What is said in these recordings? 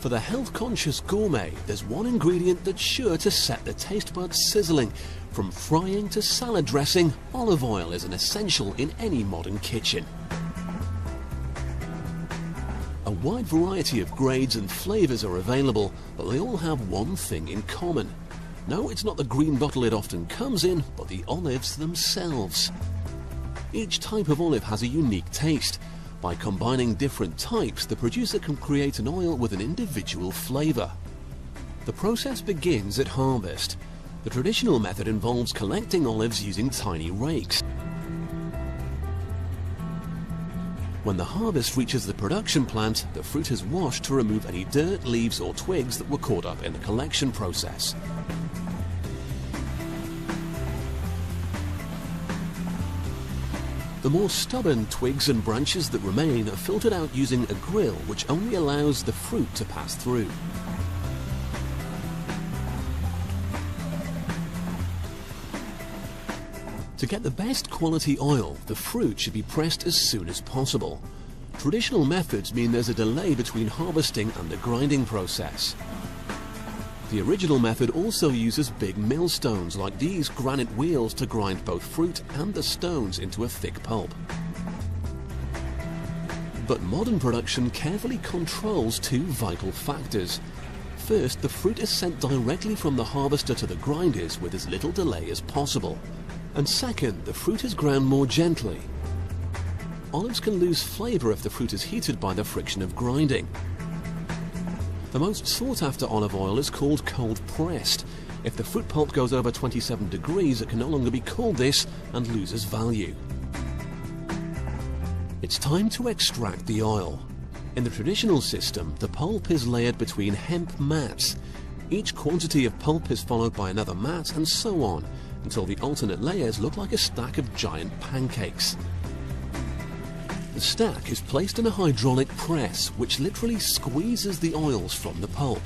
For the health-conscious gourmet, there's one ingredient that's sure to set the taste buds sizzling. From frying to salad dressing, olive oil is an essential in any modern kitchen. A wide variety of grades and flavours are available, but they all have one thing in common. No, it's not the green bottle it often comes in, but the olives themselves. Each type of olive has a unique taste. By combining different types, the producer can create an oil with an individual flavour. The process begins at harvest. The traditional method involves collecting olives using tiny rakes. When the harvest reaches the production plant, the fruit is washed to remove any dirt, leaves or twigs that were caught up in the collection process. The more stubborn twigs and branches that remain are filtered out using a grill which only allows the fruit to pass through. To get the best quality oil, the fruit should be pressed as soon as possible. Traditional methods mean there's a delay between harvesting and the grinding process. The original method also uses big millstones like these granite wheels to grind both fruit and the stones into a thick pulp. But modern production carefully controls two vital factors. First, the fruit is sent directly from the harvester to the grinders with as little delay as possible. And second, the fruit is ground more gently. Olives can lose flavour if the fruit is heated by the friction of grinding. The most sought-after olive oil is called cold-pressed. If the fruit pulp goes over 27 degrees, it can no longer be called this and loses value. It's time to extract the oil. In the traditional system, the pulp is layered between hemp mats. Each quantity of pulp is followed by another mat and so on, until the alternate layers look like a stack of giant pancakes. The stack is placed in a hydraulic press which literally squeezes the oils from the pulp.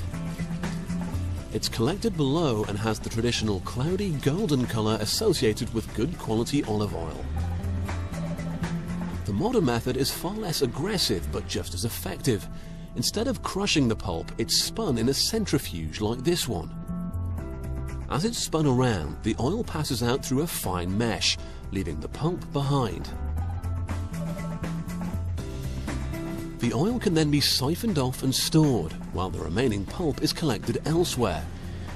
It's collected below and has the traditional cloudy golden colour associated with good quality olive oil. The modern method is far less aggressive but just as effective. Instead of crushing the pulp, it's spun in a centrifuge like this one. As it's spun around, the oil passes out through a fine mesh, leaving the pulp behind. The oil can then be siphoned off and stored, while the remaining pulp is collected elsewhere.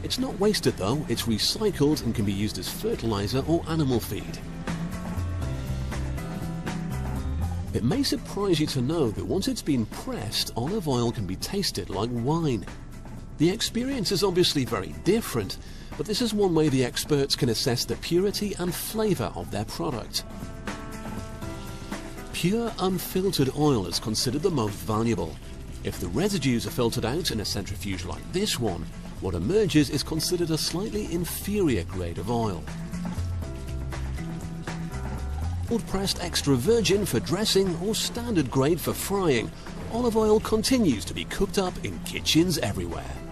It's not wasted though, it's recycled and can be used as fertilizer or animal feed. It may surprise you to know that once it's been pressed, olive oil can be tasted like wine. The experience is obviously very different, but this is one way the experts can assess the purity and flavour of their product. Pure, unfiltered oil is considered the most valuable. If the residues are filtered out in a centrifuge like this one, what emerges is considered a slightly inferior grade of oil. Cold-pressed extra virgin for dressing or standard grade for frying, olive oil continues to be cooked up in kitchens everywhere.